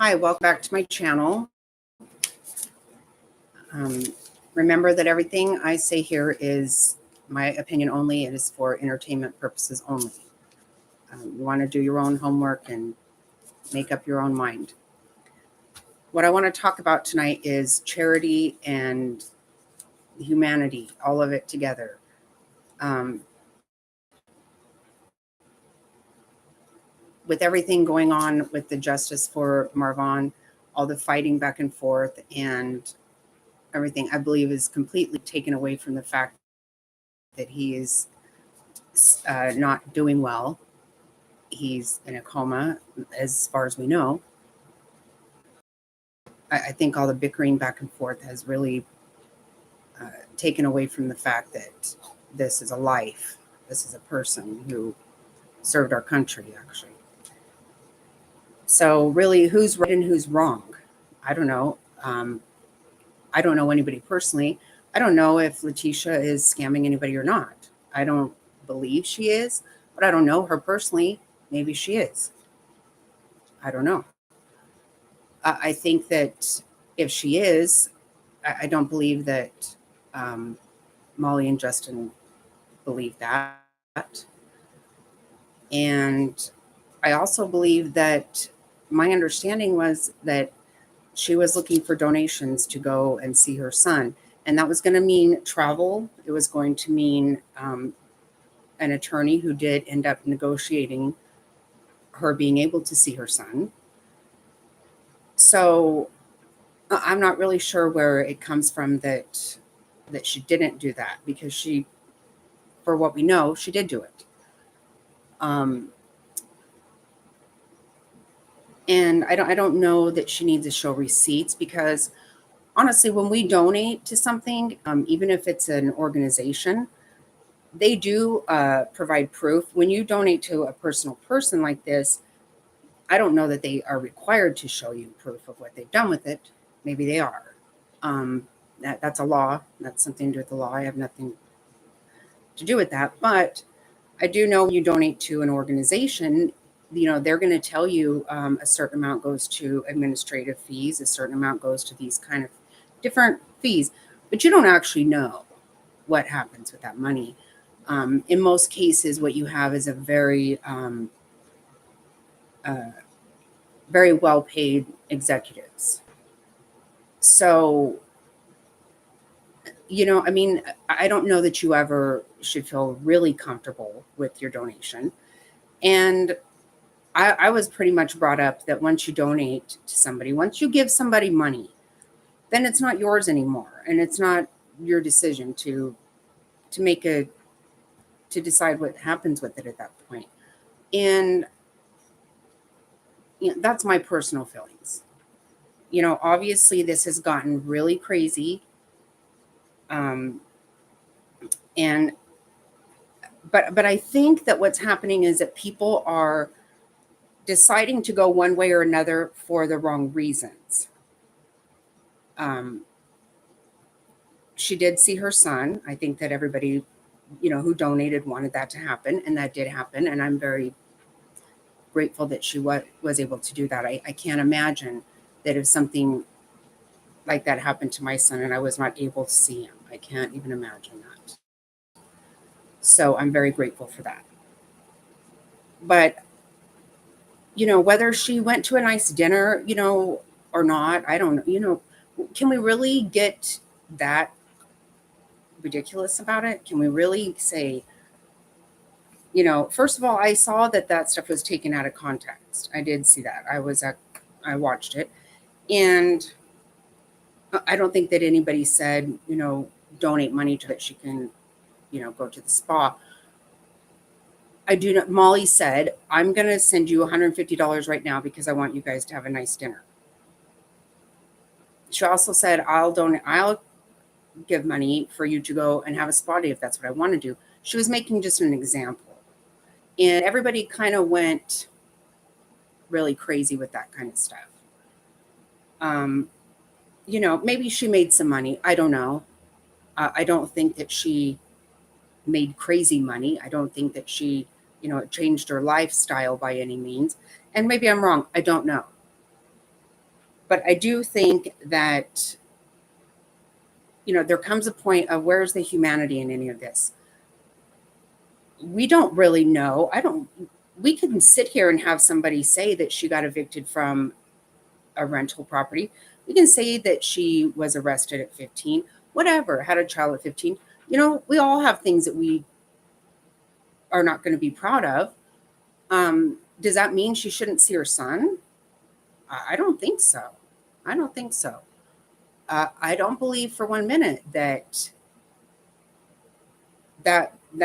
Hi, welcome back to my channel. Um, Remember that everything I say here is my opinion only. It is for entertainment purposes only. You want to do your own homework and make up your own mind. What I want to talk about tonight is charity and humanity, all of it together. With everything going on with the justice for Marwan, all the fighting back and forth and everything, I believe is completely taken away from the fact that he is not doing well. He's in a coma, as far as we know. I think all the bickering back and forth has really taken away from the fact that this is a life. This is a person who served our country, actually. So really, who's right and who's wrong? I don't know. I don't know anybody personally. I don't know if Letitia is scamming anybody or not. I don't believe she is, but I don't know her personally. Maybe she is. I don't know. I think that if she is, I don't believe that Molly and Justin believe that. And I also believe that my understanding was that she was looking for donations to go and see her son. And that was going to mean travel. It was going to mean an attorney who did end up negotiating her being able to see her son. So I'm not really sure where it comes from that she didn't do that, because she, for what we know, she did do it. And I don't know that she needs to show receipts, because honestly, when we donate to something, even if it's an organization, they do provide proof. When you donate to a personal person like this, I don't know that they are required to show you proof of what they've done with it. Maybe they are. That's a law. That's something to do with the law. I have nothing to do with that. But I do know when you donate to an organization, they're going to tell you a certain amount goes to administrative fees, a certain amount goes to these kind of different fees, but you don't actually know what happens with that money. In most cases, what you have is a very, very well-paid executives. So, I mean, I don't know that you ever should feel really comfortable with your donation. And I was pretty much brought up that once you donate to somebody, once you give somebody money, then it's not yours anymore. And it's not your decision to decide what happens with it at that point. And that's my personal feelings. Obviously this has gotten really crazy. And but I think that what's happening is that people are deciding to go one way or another for the wrong reasons. She did see her son. I think that everybody, who donated wanted that to happen, and that did happen. And I'm very grateful that she was able to do that. I can't imagine that if something like that happened to my son and I was not able to see him. I can't even imagine that. So I'm very grateful for that. But, whether she went to a nice dinner, or not, I don't know. Can we really get that ridiculous about it? Can we really say, first of all, I saw that stuff was taken out of context. I did see that. I watched it. And I don't think that anybody said, donate money to that she can, go to the spa. I do not. Molly said, I'm going to send you $150 right now because I want you guys to have a nice dinner. She also said, I'll give money for you to go and have a spa day if that's what I want to do. She was making just an example. And everybody kind of went really crazy with that kind of stuff. Maybe she made some money. I don't know. I don't think that she made crazy money. I don't think that she, it changed her lifestyle by any means. And maybe I'm wrong. I don't know. But I do think that, there comes a point of where's the humanity in any of this? We don't really know. We can sit here and have somebody say that she got evicted from a rental property. We can say that she was arrested at 15, whatever, had a child at 15. We all have things that we are not going to be proud of. Does that mean she shouldn't see her son? I don't think so. I don't think so. I don't believe for 1 minute that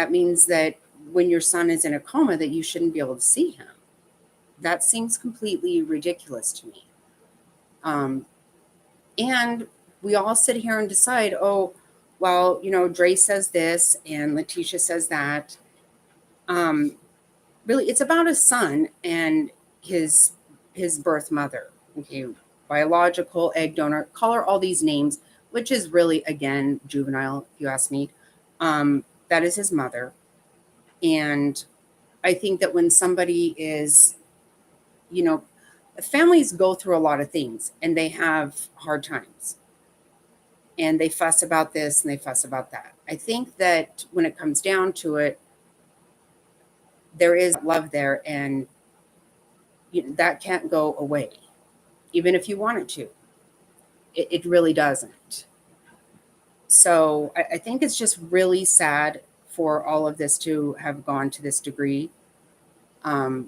means that when your son is in a coma that you shouldn't be able to see him. That seems completely ridiculous to me. And we all sit here and decide, oh, well, Dre says this and Letitia says that. Really, it's about his son and his birth mother. Okay, biological egg donor, call her all these names, which is really, again, juvenile, if you ask me. That is his mother. And I think that when somebody is, families go through a lot of things and they have hard times. And they fuss about this and they fuss about that. I think that when it comes down to it, there is love there, and that can't go away, even if you want it to. It really doesn't. So I think it's just really sad for all of this to have gone to this degree. I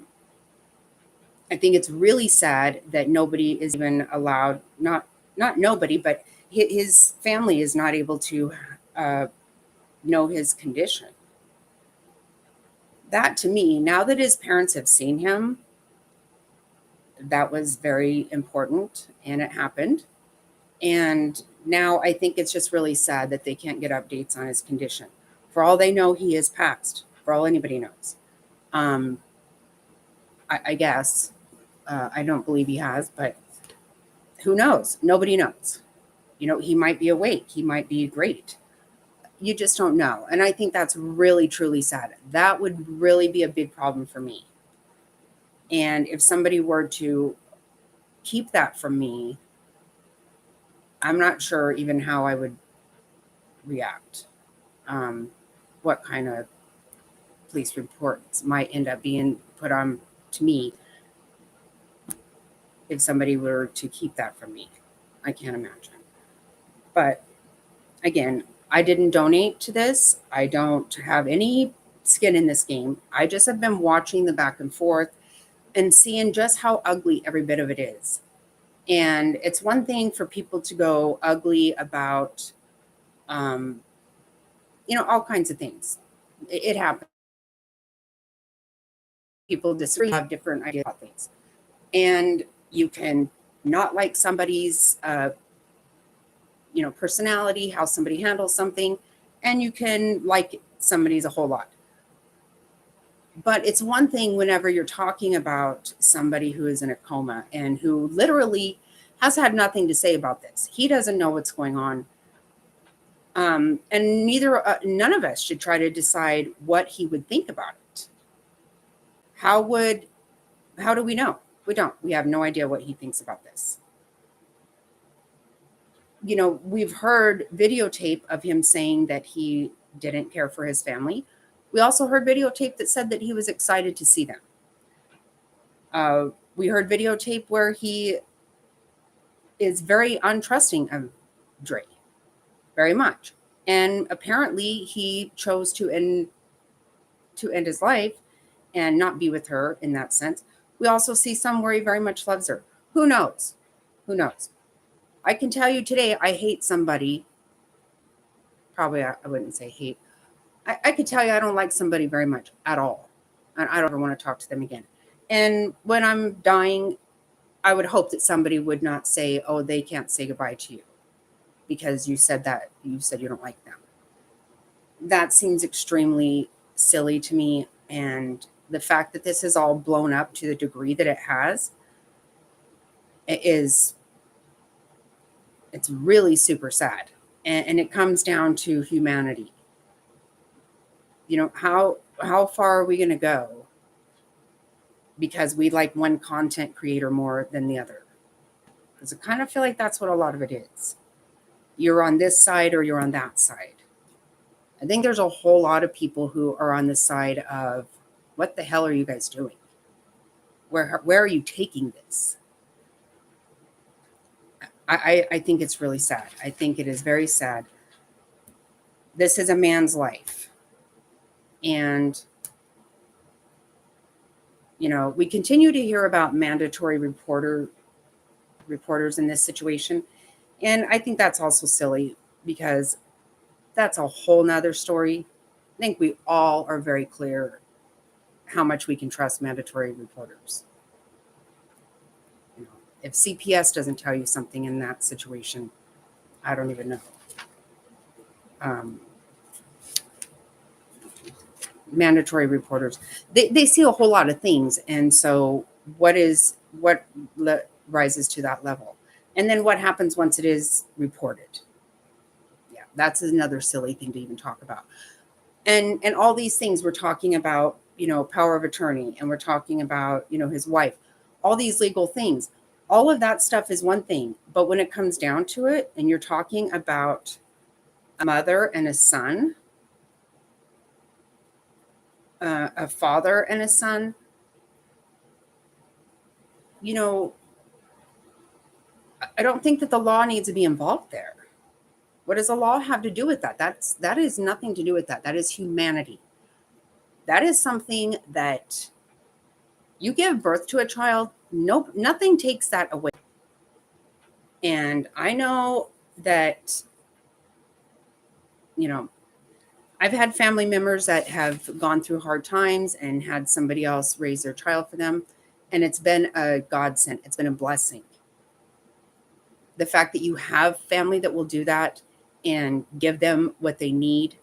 think it's really sad that nobody is even allowed, not nobody, but his family is not able to know his condition. That, to me, now that his parents have seen him, that was very important, and it happened. And now I think it's just really sad that they can't get updates on his condition. For all they know, he is passed, for all anybody knows. I guess. I don't believe he has, but who knows? Nobody knows. He might be awake. He might be great. You just don't know. And I think that's really, truly sad. That would really be a big problem for me. And if somebody were to keep that from me, I'm not sure even how I would react. What kind of police reports might end up being put on to me if somebody were to keep that from me. I can't imagine. But again, I didn't donate to this. I don't have any skin in this game. I just have been watching the back and forth and seeing just how ugly every bit of it is. And it's one thing for people to go ugly about, all kinds of things. It happens. People disagree, have different ideas about things. And you can not like somebody's, personality, how somebody handles something, and you can like somebody's a whole lot. But it's one thing whenever you're talking about somebody who is in a coma and who literally has had nothing to say about this. He doesn't know what's going on. And none of us should try to decide what he would think about it. How do we know? We don't. We have no idea what he thinks about this. We've heard videotape of him saying that he didn't care for his family. We also heard videotape that said that he was excited to see them. We heard videotape where he is very untrusting of Dre, very much. And apparently he chose to end his life and not be with her in that sense. We also see some where he very much loves her. Who knows? Who knows? I can tell you today, I hate somebody. Probably I wouldn't say hate. I could tell you I don't like somebody very much at all. And I don't ever want to talk to them again. And when I'm dying, I would hope that somebody would not say, oh, they can't say goodbye to you because you said you don't like them. That seems extremely silly to me. And the fact that this is all blown up to the degree that it has, it's really super sad. And it comes down to humanity. How far are we going to go because we like one content creator more than the other? Because I kind of feel like that's what a lot of it is. You're on this side or you're on that side. I think there's a whole lot of people who are on the side of, what the hell are you guys doing? Where are you taking this? I think it's really sad. I think it is very sad. This is a man's life. And, we continue to hear about mandatory reporters in this situation. And I think that's also silly, because that's a whole nother story. I think we all are very clear how much we can trust mandatory reporters. If CPS doesn't tell you something in that situation, I don't even know. Mandatory reporters, they see a whole lot of things. And so what rises to that level? And then what happens once it is reported? Yeah, that's another silly thing to even talk about. And all these things we're talking about, power of attorney, and we're talking about, his wife, all these legal things. All of that stuff is one thing. But when it comes down to it, and you're talking about a mother and a son, a father and a son, I don't think that the law needs to be involved there. What does the law have to do with that? That is nothing to do with that. That is humanity. That is something that you give birth to a child. Nope, nothing takes that away. And I know that, I've had family members that have gone through hard times and had somebody else raise their child for them. And it's been a godsend. It's been a blessing. The fact that you have family that will do that and give them what they need,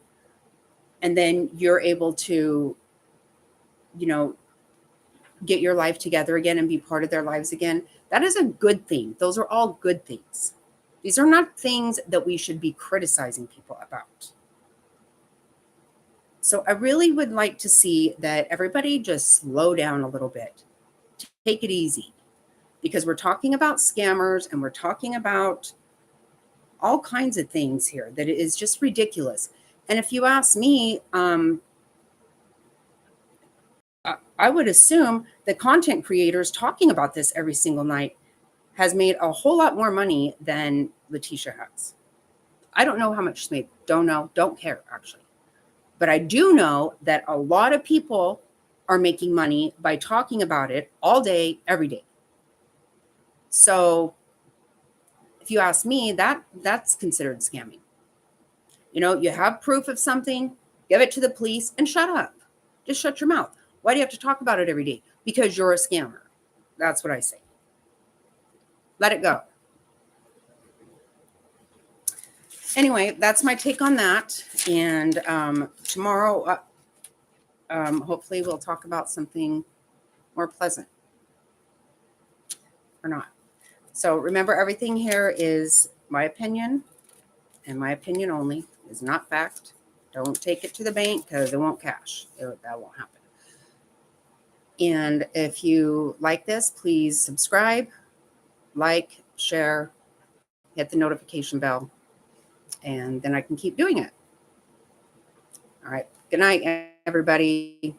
and then you're able to, get your life together again and be part of their lives again, that is a good thing. Those are all good things. These are not things that we should be criticizing people about. So I really would like to see that everybody just slow down a little bit. Take it easy, because we're talking about scammers and we're talking about all kinds of things here that is just ridiculous. And if you ask me, I would assume the content creators talking about this every single night has made a whole lot more money than Letitia has. I don't know how much she's made. Don't know. Don't care, actually. But I do know that a lot of people are making money by talking about it all day, every day. So if you ask me, that's considered scamming. You have proof of something, give it to the police and shut up. Just shut your mouth. Why do you have to talk about it every day? Because you're a scammer. That's what I say. Let it go. Anyway, that's my take on that. And tomorrow, hopefully we'll talk about something more pleasant. Or not. So remember, everything here is my opinion, and my opinion only. Is not fact. Don't take it to the bank, because it won't cash. That won't happen. And if you like this, please subscribe, like, share, hit the notification bell, and then I can keep doing it. All right. Good night, everybody.